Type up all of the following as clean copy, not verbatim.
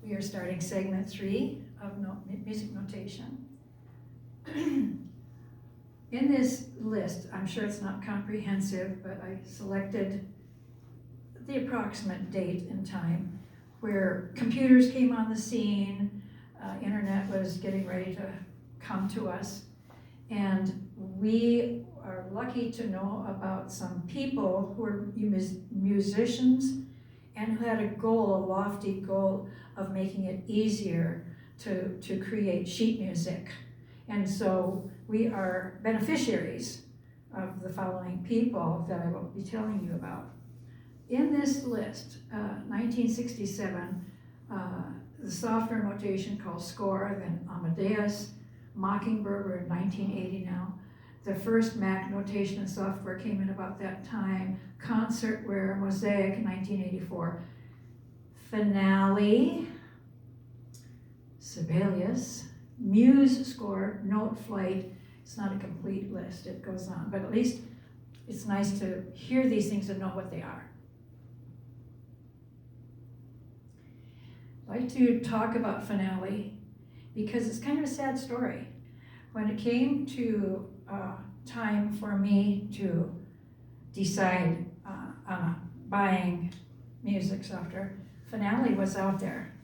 We are starting segment 3 of music notation. In this list, I'm sure it's not comprehensive, but I selected the approximate date and time where computers came on the scene, internet was getting ready to come to us, and we are lucky to know about some people who are musicians and who had a goal, a lofty goal of making it easier to create sheet music. And so we are beneficiaries of the following people that I will be telling you about. In this list, 1967, the software notation called Score, then Amadeus, Mockingbird, we're in 1980 now. The first Mac notation and software came in about that time. Concertware, Mosaic, 1984. Finale, Sibelius, Muse Score, Note Flight. It's not a complete list, it goes on, but at least it's nice to hear these things and know what they are. I'd like to talk about Finale because it's kind of a sad story. When it came to time for me to decide on buying music software, Finale was out there.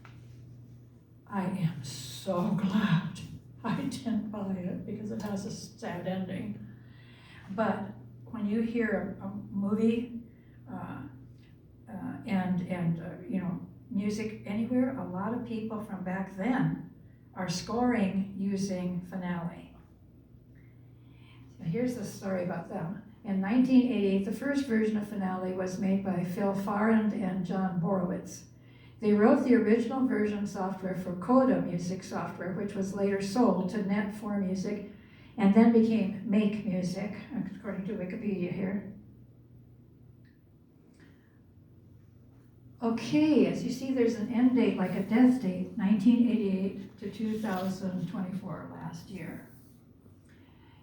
I am so glad I didn't buy it because it has a sad ending. But when you hear a movie and music anywhere, a lot of people from back then are scoring using Finale. So here's the story about them. In 1988, the first version of Finale was made by Phil Farrand and John Borowitz. They wrote the original version software for Coda Music software, which was later sold to Net4 Music and then became Make Music, according to Wikipedia here. Okay, as you see, there's an end date, like a death date, 1988 to 2024, last year.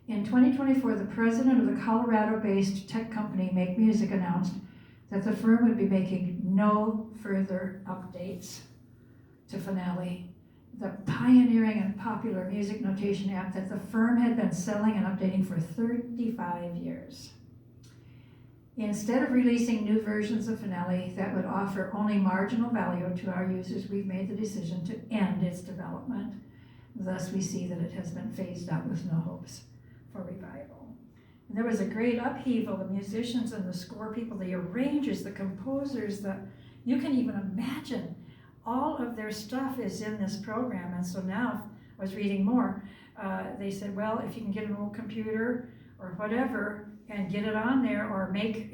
In 2024, the president of the Colorado-based tech company Make Music announced that the firm would be making no further updates to Finale, the pioneering and popular music notation app that the firm had been selling and updating for 35 years. Instead of releasing new versions of Finale that would offer only marginal value to our users, we've made the decision to end its development. Thus, we see that it has been phased out with no hopes for revival. And there was a great upheaval. The musicians and the score people, the arrangers, the composers, you can even imagine all of their stuff is in this program. And so now, I was reading more, they said, well, if you can get an old computer or whatever and get it on there, or make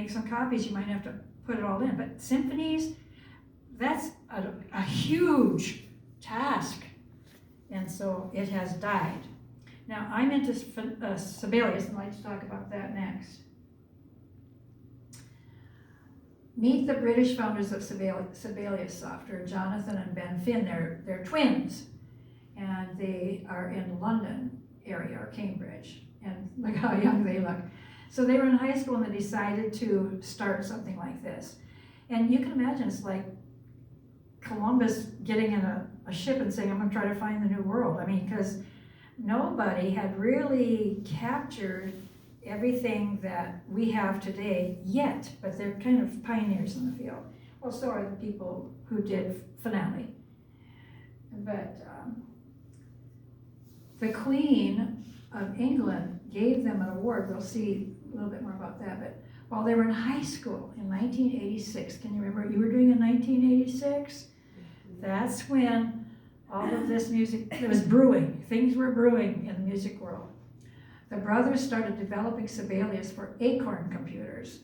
some copies, you might have to put it all in. But symphonies, that's a huge task. And so it has died. Now, I'm into Sibelius, and I'd like to talk about that next. Meet the British founders of Sibelius Software, Jonathan and Ben Finn. They're twins, and they are in London area, or Cambridge, and look how young they look. So they were in high school, and they decided to start something like this. And you can imagine, it's like Columbus getting in a ship and saying, I'm going to try to find the new world. I mean, because nobody had really captured everything that we have today yet, but they're kind of pioneers in the field. Well, so are the people who did Finale. But the Queen of England gave them an award. We'll see a little bit more about that. But while they were in high school in 1986, can you remember what you were doing in 1986? That's when all of this music, it was brewing. Things were brewing in the music world. The brothers started developing Sibelius for Acorn computers.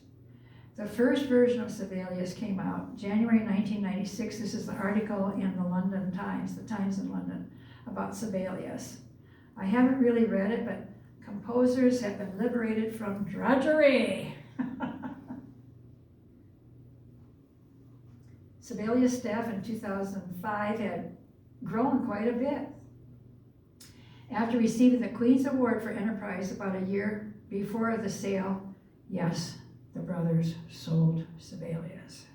The first version of Sibelius came out January 1996. This is the article in the London Times, the Times in London, about Sibelius. I haven't really read it, but composers have been liberated from drudgery. Sibelius staff in 2005 had grown quite a bit. After receiving the Queen's Award for Enterprise about a year before the sale, yes, the brothers sold Sibelius.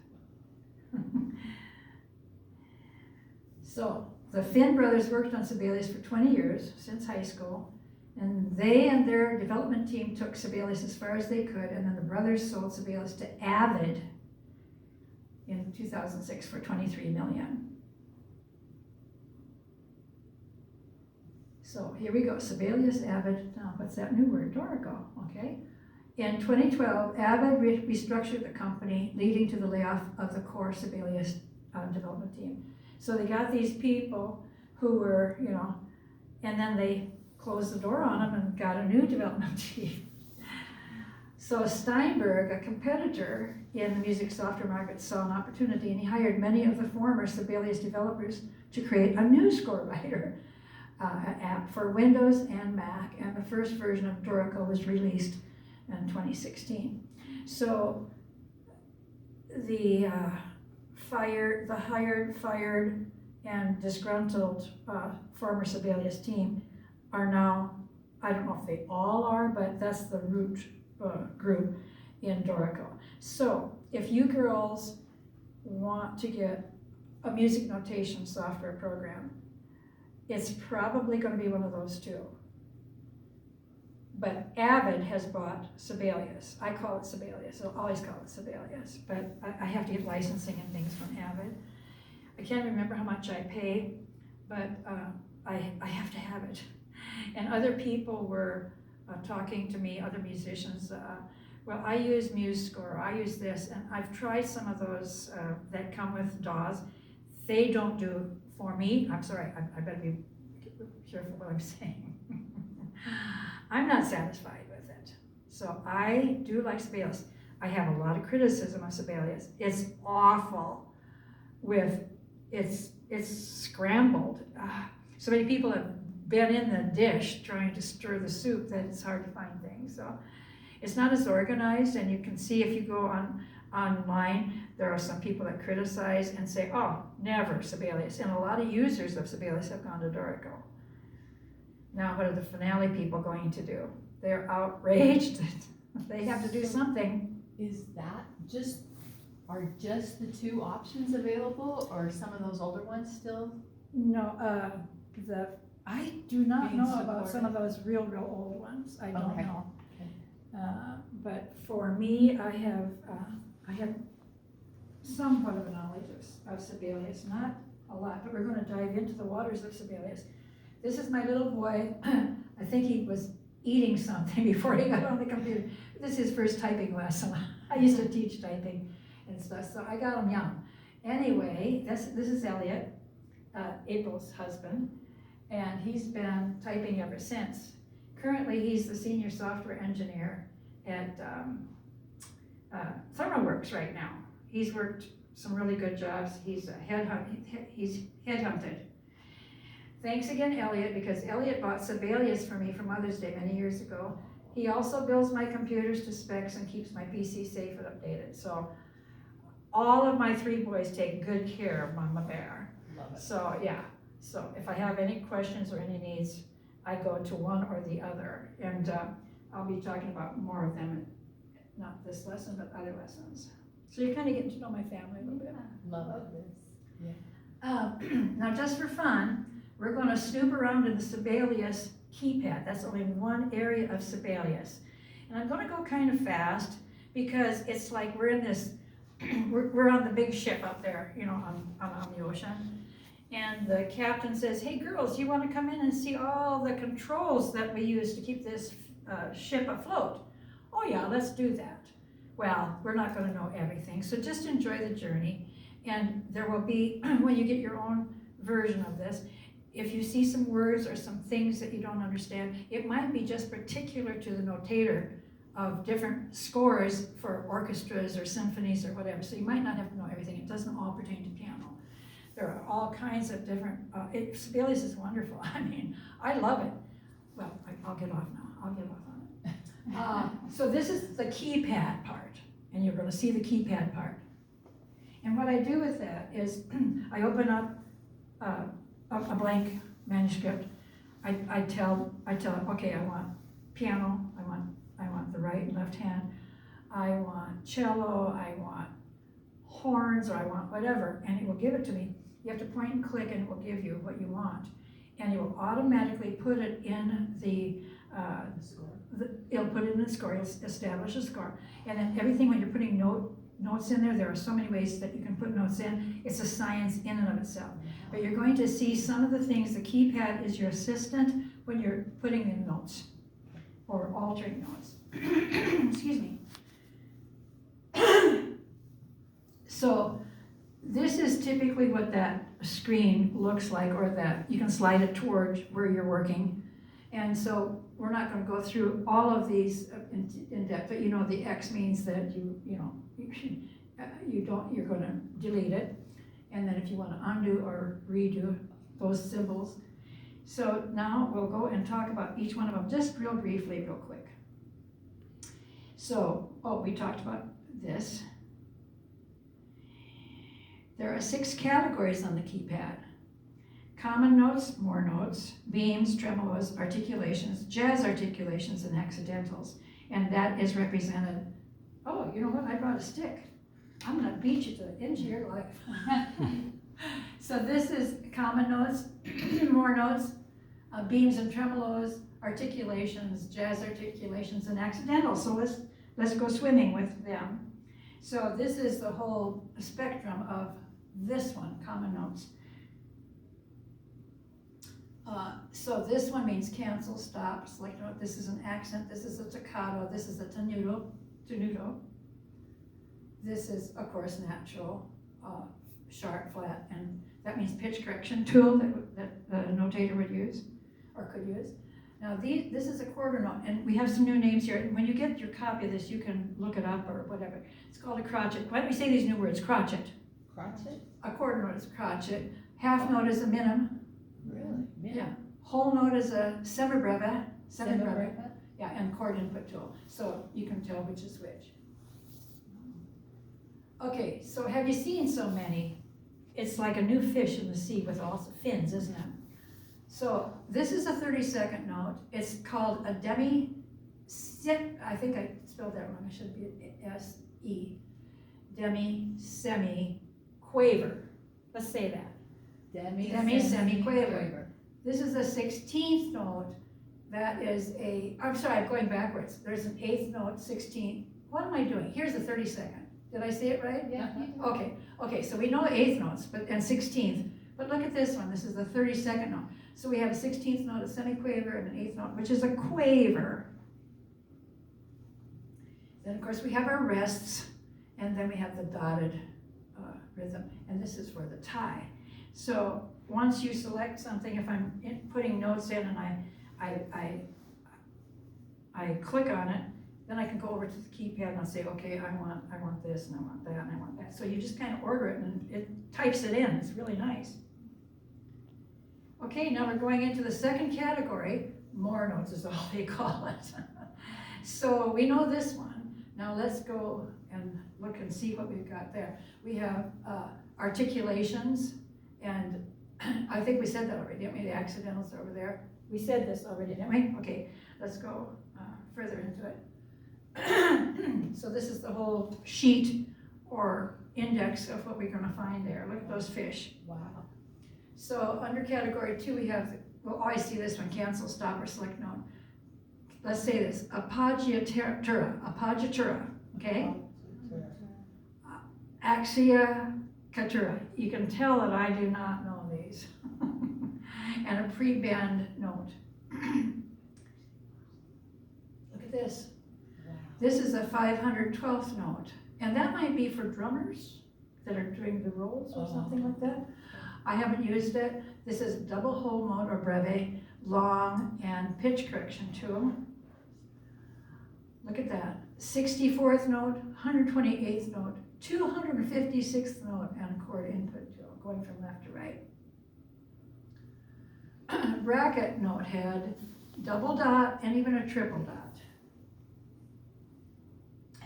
So the Finn brothers worked on Sibelius for 20 years, since high school, and they and their development team took Sibelius as far as they could, and then the brothers sold Sibelius to Avid in 2006 for $23 million. So here we go, Sibelius, Avid, now what's that new word? Dorico, okay. In 2012, Avid restructured the company, leading to the layoff of the core Sibelius development team. So they got these people who were, and then they closed the door on them and got a new development team. So Steinberg, a competitor in the music software market, saw an opportunity, and he hired many of the former Sibelius developers to create a new score writer app for Windows and Mac, and the first version of Dorico was released in 2016. So the hired, fired, and disgruntled former Sibelius team are now, I don't know if they all are, but that's the root group in Dorico. So if you girls want to get a music notation software program, it's probably going to be one of those two. But Avid has bought Sibelius. I call it Sibelius, I'll always call it Sibelius, but I have to get licensing and things from Avid. I can't remember how much I pay, but I have to have it. And other people were talking to me, other musicians, well, I use MuseScore, I use this, and I've tried some of those that come with DAWs. They don't do for me. I'm sorry, I better be careful what I'm saying. I'm not satisfied with it. So I do like Sibelius. I have a lot of criticism of Sibelius. It's awful with, it's scrambled. So many people have been in the dish trying to stir the soup that it's hard to find things. So it's not as organized, and you can see if you go online, there are some people that criticize and say, oh, never Sibelius. And a lot of users of Sibelius have gone to Dorico. Now, what are the finale people going to do? They're outraged. They have to do something. Is that are just the two options available, or some of those older ones still? No, I do not being know supported? about some of those real old ones. I don't Okay. know. Okay. But for me, I have somewhat of a knowledge of Sibelius, not a lot, but we're going to dive into the waters of Sibelius. This is my little boy. I think he was eating something before he got on the computer. This is his first typing lesson. I used to teach typing and stuff, so I got him young. Anyway, this is Elliot, April's husband, and he's been typing ever since. Currently, he's the senior software engineer at ThermoWorks right now. He's worked some really good jobs. He's headhunted. Thanks again, Elliot, because Elliot bought Sibelius for me for Mother's Day many years ago. He also builds my computers to specs and keeps my PC safe and updated. So all of my three boys take good care of Mama Bear. Love it. So yeah, so if I have any questions or any needs, I go to one or the other. And I'll be talking about more of them, not this lesson, but other lessons. So you're kind of getting to know my family a little bit. Love this. Yeah. Now just for fun, we're going to snoop around in the Sibelius Keypad. That's only one area of Sibelius. And I'm going to go kind of fast because it's like we're in this, we're on the big ship up there, on the ocean. And the captain says, hey girls, you want to come in and see all the controls that we use to keep this ship afloat? Oh yeah, let's do that. Well, we're not going to know everything, so just enjoy the journey. And there will be, when you get your own version of this, if you see some words or some things that you don't understand, it might be just particular to the notator of different scores for orchestras or symphonies or whatever. So you might not have to know everything. It doesn't all pertain to piano. There are all kinds of different, Sibelius is wonderful. I mean, I love it. Well, I'll get off now. I'll get off on it. So this is the keypad part, and you're going to see the keypad part. And what I do with that is I open up a blank manuscript. I tell it, okay, I want piano, I want the right and left hand, I want cello, I want horns, or I want whatever, and it will give it to me. You have to point and click and it will give you what you want. And it will automatically put it in it'll put it in the score, it'll establish a score. And then everything, when you're putting notes in there are so many ways that you can put notes in. It's a science in and of itself. But you're going to see some of the things. The keypad is your assistant when you're putting in notes or altering notes. Excuse me. So this is typically what that screen looks like, or that you can slide it towards where you're working. And so we're not going to go through all of these in depth, but you know the X means that you're going to delete it. And then if you want to undo or redo those symbols. So now we'll go and talk about each one of them just real briefly, real quick. So, we talked about this. There are 6 categories on the keypad. Common notes, more notes, beams, tremolos, articulations, jazz articulations, and accidentals. And that is represented, you know what, I brought a stick. I'm gonna beat you to the end of your life. So this is common notes, more notes, beams and tremolos, articulations, jazz articulations, and accidentals. So let's go swimming with them. So this is the whole spectrum of this one, common notes. So this one means cancel, stop, select note. This is an accent, this is a staccato, this is a tenuto. This is, of course, natural, sharp, flat, and that means pitch correction tool that the notator would use, or could use. Now this is a quarter note, and we have some new names here. When you get your copy of this, you can look it up or whatever. It's called a crotchet. Why don't we say these new words? Crotchet. Crotchet? A quarter note is crotchet. Half note is a minim. Really? Yeah. Whole note is a semibreve. Yeah, and chord input tool. So you can tell which is which. Okay, so have you seen so many? It's like a new fish in the sea with all the fins, isn't it? So this is a 30-second note. It's called a I think I spelled that wrong. It should be S-E. Demi-semi-quaver. Let's say that. Demi-semi-quaver. This is a 16th note. That is I'm sorry, I'm going backwards. There's an 8th note, 16th. What am I doing? Here's a 32nd. Did I say it right? Yeah. Okay, so we know 8th notes and 16th, but look at this one. This is the 32nd note. So we have a 16th note, a semiquaver, and an 8th note, which is a quaver. Then, of course, we have our rests, and then we have the dotted rhythm, and this is for the tie. So once you select something, if I'm putting notes in and I click on it, then I can go over to the keypad and I'll say, okay, I want this, and I want that, and I want that. So you just kind of order it, and it types it in. It's really nice. Okay, now we're going into the second category. More notes is all they call it. So we know this one. Now let's go and look and see what we've got there. We have articulations, and I think we said that already, didn't we? The accidentals are over there. We said this already, didn't we? Okay, let's go further into it. So this is the whole sheet or index of what we're going to find there. Look at those fish. Wow. So under category 2 we have, we'll always see this one, cancel, stop, or select note. Let's say this, appoggiatura, okay? Axiacatura. You can tell that I do not know these. And a pre-bend note. Look at this. Wow. This is a 512th note. And that might be for drummers that are doing the rolls or something like that. I haven't used it. This is double whole note or breve, long, and pitch correction to them. Look at that. 64th note, 128th note, 256th note, and a chord input tool going from left to right. Bracket note head, double dot, and even a triple dot.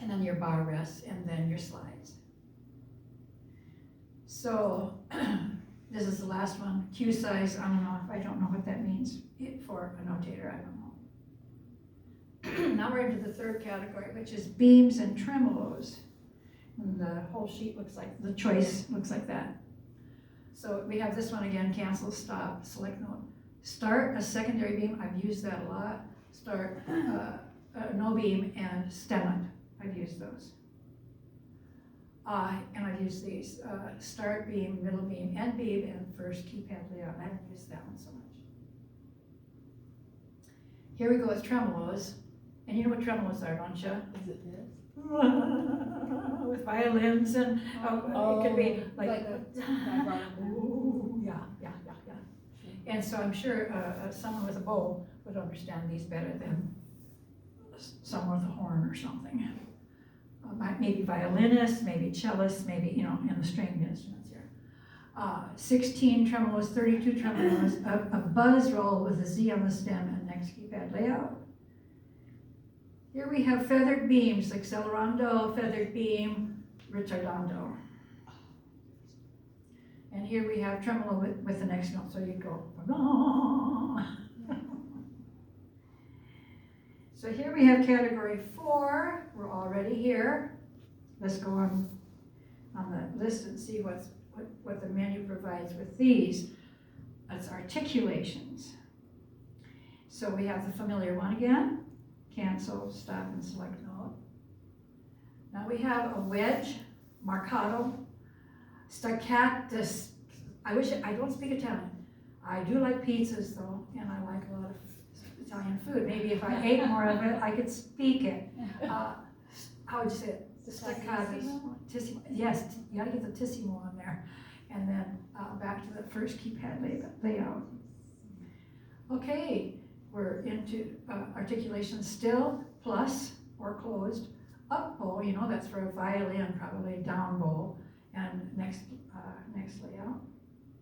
And then your bar rests, and then your slides. So this is the last one. Cue size, I don't know what that means for a notator, I don't know. Now we're into the third category, which is beams and tremolos. And the whole sheet looks like, the choice looks like that. So we have this one again, cancel, stop, select note. Start a secondary beam, I've used that a lot. Start no beam and stem it, I've used those. And I've used these, start beam, middle beam, end beam, and first keypad layout. I haven't used that one so much. Here we go with tremolos. And you know what tremolos are, don't you? Is it this? With violins and it could be like ooh, yeah. And so I'm sure someone with a bow would understand these better than someone with a horn or something. Maybe violinists, maybe cellists, maybe, you know, in the stringed instruments here. 16 tremolos, 32 tremolos, a buzz roll with a Z on the stem and next keypad layout. Here we have feathered beams, accelerando, feathered beam, ritardando. And here we have tremolo with the next note, so you go. So here we have category 4, we're already here. Let's go on the list and see what the menu provides with these. It's articulations. So we have the familiar one again. Cancel, stop, and select note. Now we have a wedge, marcato, staccatus. I don't speak Italian. I do like pizzas though, and I like a lot of Italian food. Maybe if I ate more of it, I could speak it. How would you say it? Staccatus. Tissimo. Yes, you gotta get the tissimo on there. And then back to the first keypad layout. Okay. We're into articulation still, plus, or closed, up bow, you know, that's for a violin, probably down bow, and next layout.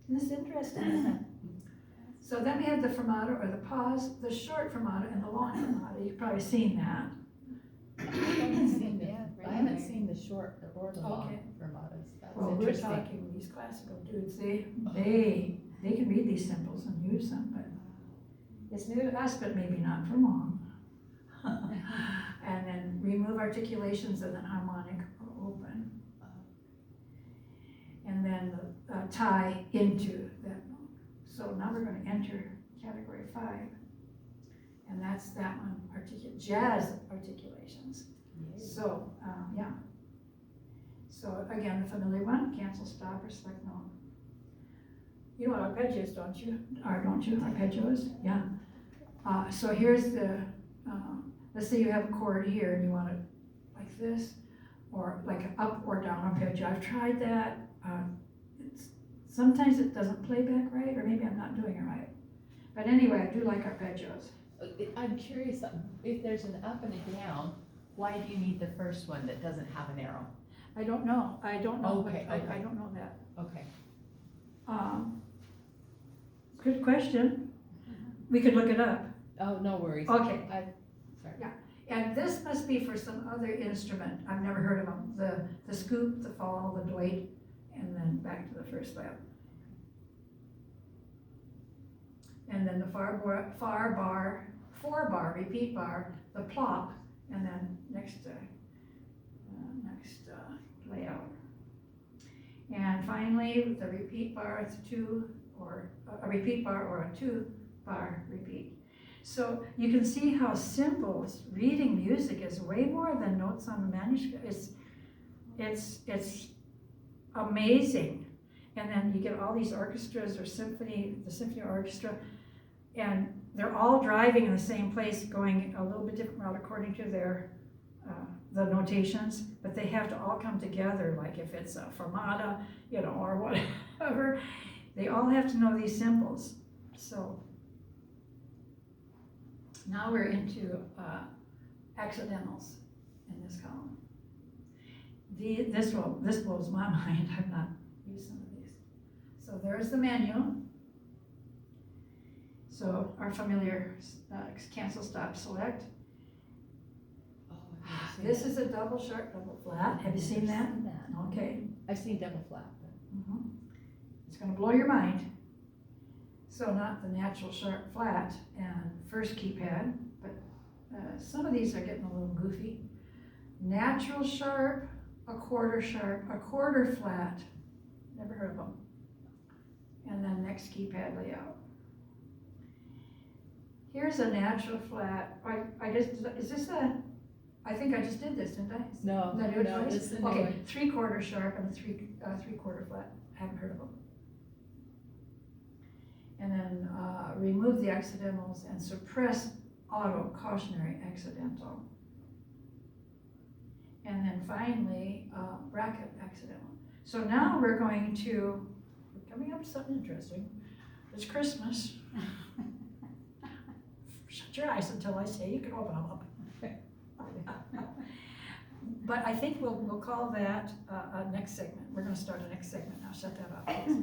This is interesting, isn't it? So then we have the fermato, or the pause, the short fermato, and the long fermato. You've probably seen that. I haven't seen the short or the long fermatos. That's Well, we're interesting. talking these classical dudes, they can read these symbols and use them, but it's new to us, but maybe not for long. And then remove articulations and then harmonic or open. And then tie into that note. So now we're going to enter category 5. And that's that one, jazz articulations. Yay. So, yeah. So again, the familiar one, cancel, stop, or select note. You know what arpeggios, don't you? Arpeggios? Yeah. So here's the, let's say you have a chord here and you want it like this, or like an up or down arpeggio. I've tried that. Sometimes it doesn't play back right, or maybe I'm not doing it right. But anyway, I do like arpeggios. I'm curious, if there's an up and a down, why do you need the first one that doesn't have an arrow? I don't know. I don't know. Okay, I okay. don't know that. Okay. Good question. We could look it up. Oh, no worries. Okay. Sorry. Yeah. And this must be for some other instrument. I've never heard of them. The scoop, the fall, the doit, and then back to the first layout. And then the four bar, repeat bar, the plop, and then next layout. And finally, the repeat bar, it's a repeat bar or a 2-bar repeat. So you can see how simple reading music is, way more than notes on the manuscript. It's amazing. And then you get all these orchestras or the symphony orchestra, and they're all driving in the same place, going a little bit different route according to their the notations, but they have to all come together, like if it's a fermata, you know, or whatever, they all have to know these symbols. So now we're into accidentals in this column. This blows my mind. I've not used some of these. So there's the menu. So our familiar cancel, stop, select. This is a double sharp, double flat. Have you seen that? Okay. I've seen double flat. It's going to blow your mind. So not the natural sharp flat and first keypad, but some of these are getting a little goofy. Natural sharp, a quarter flat. Never heard of them. X keypad layout. Here's a natural flat, I just, is this I think I just did this, didn't I? No, Did I do it no, twice? this is a new Okay, one. 3/4 sharp and a 3/4 flat, haven't heard of them. And then remove the accidentals and suppress auto cautionary accidental. And then finally, bracket accidental. So now we're coming up to something interesting. It's Christmas. Shut your eyes until I say you can open them up. But I think we'll call that a next segment. We're gonna start a next segment now. Shut that off, please.